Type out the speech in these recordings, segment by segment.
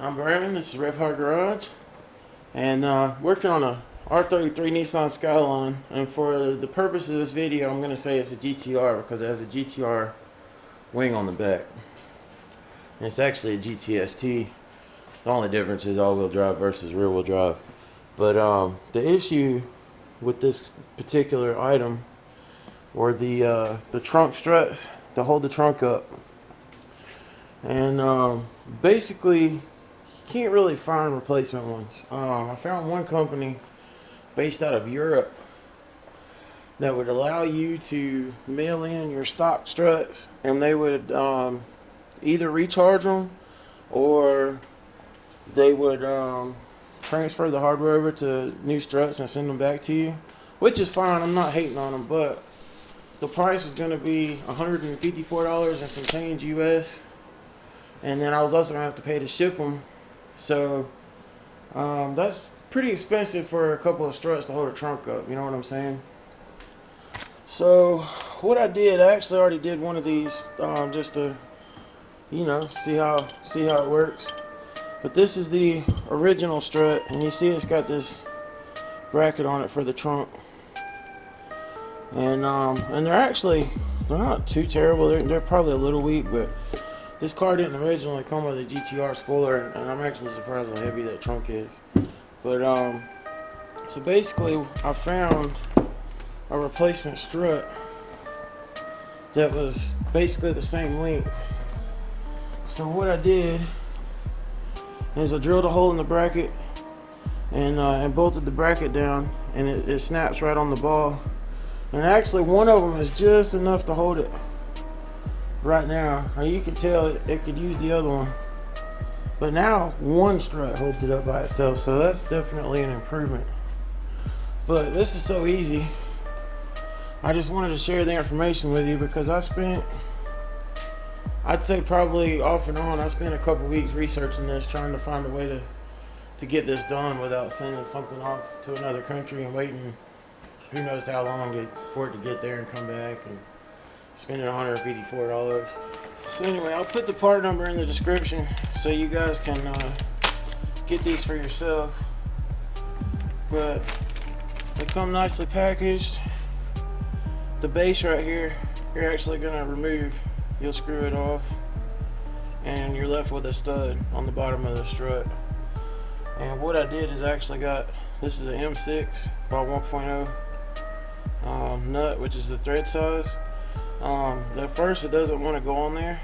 I'm Brandon, this is Rev Hard Garage, and working on a R33 Nissan Skyline, and for the purpose of this video I'm going to say it's a GTR because it has a GTR wing on the back. And it's actually a GTST. The only difference is all-wheel drive versus rear-wheel drive. But the issue with this particular item were the trunk struts to hold the trunk up. And basically, you can't really find replacement ones. I found one company based out of Europe that would allow you to mail in your stock struts, and they would either recharge them or they would transfer the hardware over to new struts and send them back to you, which is fine. I'm not hating on them, but the price was going to be $154 and some change US, and then I was also going to have to pay to ship them. So that's pretty expensive for a couple of struts to hold a trunk up, you know what I'm saying? So what I did, I actually already did one of these just to, you know, see how it works. But this is the original strut, and you see it's got this bracket on it for the trunk. And they're not too terrible. They're probably a little weak, but this car didn't originally come with a GTR spoiler, and I'm actually surprised how heavy that trunk is. But so basically, I found a replacement strut that was basically the same length. So what I did is I drilled a hole in the bracket and bolted the bracket down, and it snaps right on the ball. And actually, one of them is just enough to hold it right now. Now you can tell it could use the other one, but now one strut holds it up by itself, so that's definitely an improvement. But this is so easy. I just wanted to share the information with you because I'd say probably off and on, I spent a couple weeks researching this, trying to find a way to get this done without sending something off to another country and waiting who knows how long for it to get there and come back and spending $154. So anyway, I'll put the part number in the description so you guys can get these for yourself. But they come nicely packaged. The base right here, you're actually going to remove. You'll screw it off, and you're left with a stud on the bottom of the strut. And what I did is actually this is an M6 by 1.0 nut, which is the thread size. At first it doesn't want to go on there,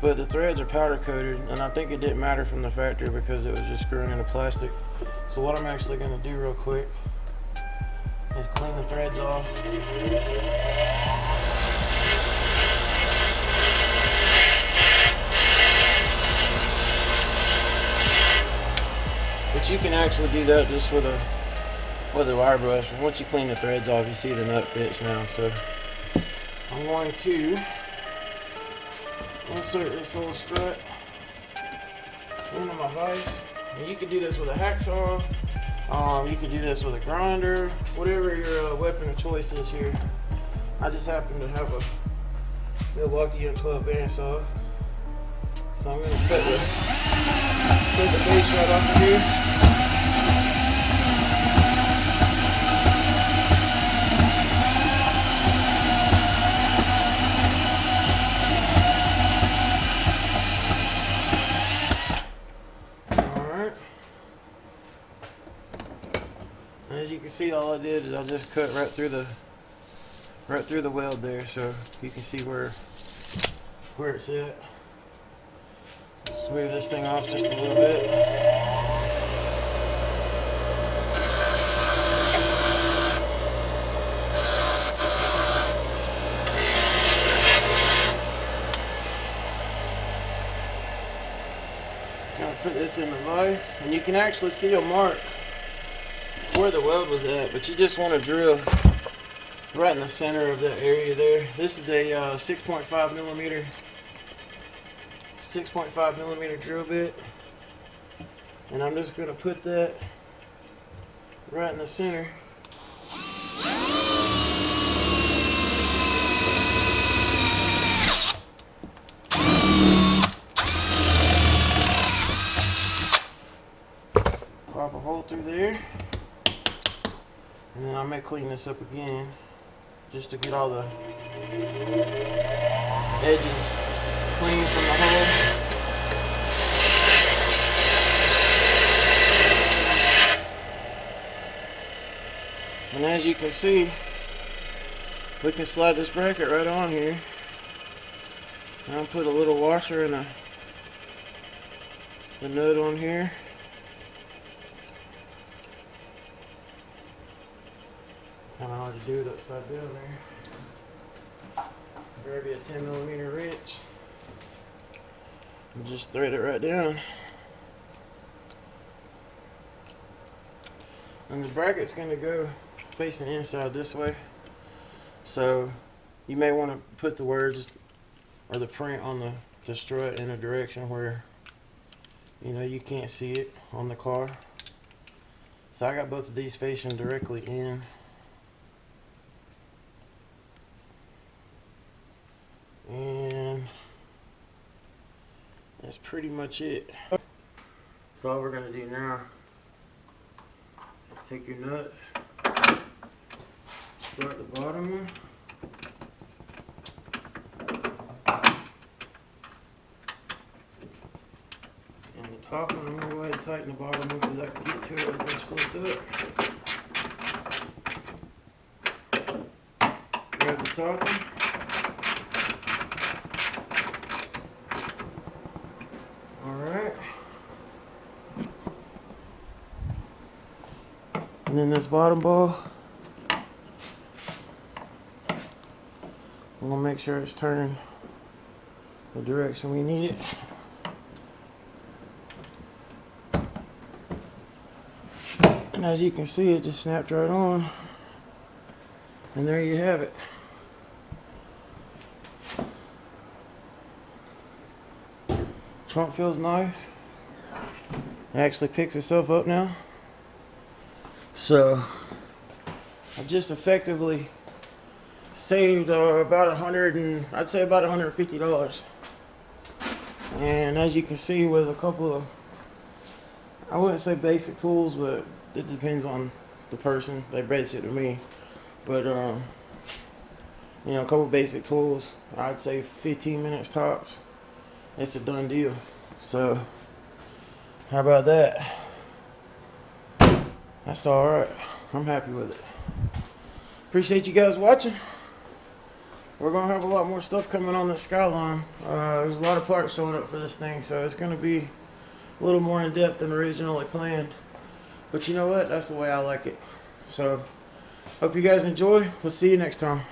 but the threads are powder coated, and I think it didn't matter from the factory because it was just screwing into plastic. So what I'm actually going to do real quick is clean the threads off. But you can actually do that just with a wire brush. Once you clean the threads off, you see the nut fits now. So I'm going to insert this little strut into my vise. And you can do this with a hacksaw. You can do this with a grinder, whatever your weapon of choice is here. I just happen to have a Milwaukee M12 bandsaw. So I'm going to cut the base right off of here. Alright. As you can see, all I did is I just cut right through the weld there, so you can see where it's at. Smooth this thing off just a little bit. Gonna put this in the vise, and you can actually see a mark where the weld was at, but you just want to drill right in the center of that area there. This is a 6.5 millimeter drill bit, and I'm just going to put that right in the center. through there. And then I may clean this up again just to get all the edges clean from the hole. And as you can see, we can slide this bracket right on here. And I'll put a little washer and the nut on here. Kind of hard to do it upside down there. Grab you a 10mm wrench and just thread it right down. And the bracket's going to go facing inside this way, so you may want to put the words or the print on the strut in a direction where you can't see it on the car. So I got both of these facing directly in. And that's pretty much it. So all we're going to do now is take your nuts, start the bottom one, and the top one. I'm going to go ahead and tighten the bottom one because I can get to it with this flipped up. Grab the top one. Alright. And then this bottom ball, we're going to make sure it's turned the direction we need it. And as you can see, it just snapped right on. And there you have it. Trunk feels nice. It actually picks itself up now. So I just effectively saved about I'd say about $150. And as you can see, with a couple of, I wouldn't say basic tools, but it depends on the person. They base it to me. But a couple basic tools, I'd say 15 minutes tops. It's a done deal. So how about that? That's alright. I'm happy with it. Appreciate you guys watching. We're gonna have a lot more stuff coming on the Skyline. There's a lot of parts showing up for this thing, so it's gonna be a little more in depth than originally planned. But you know what? That's the way I like it. So hope you guys enjoy. We'll see you next time.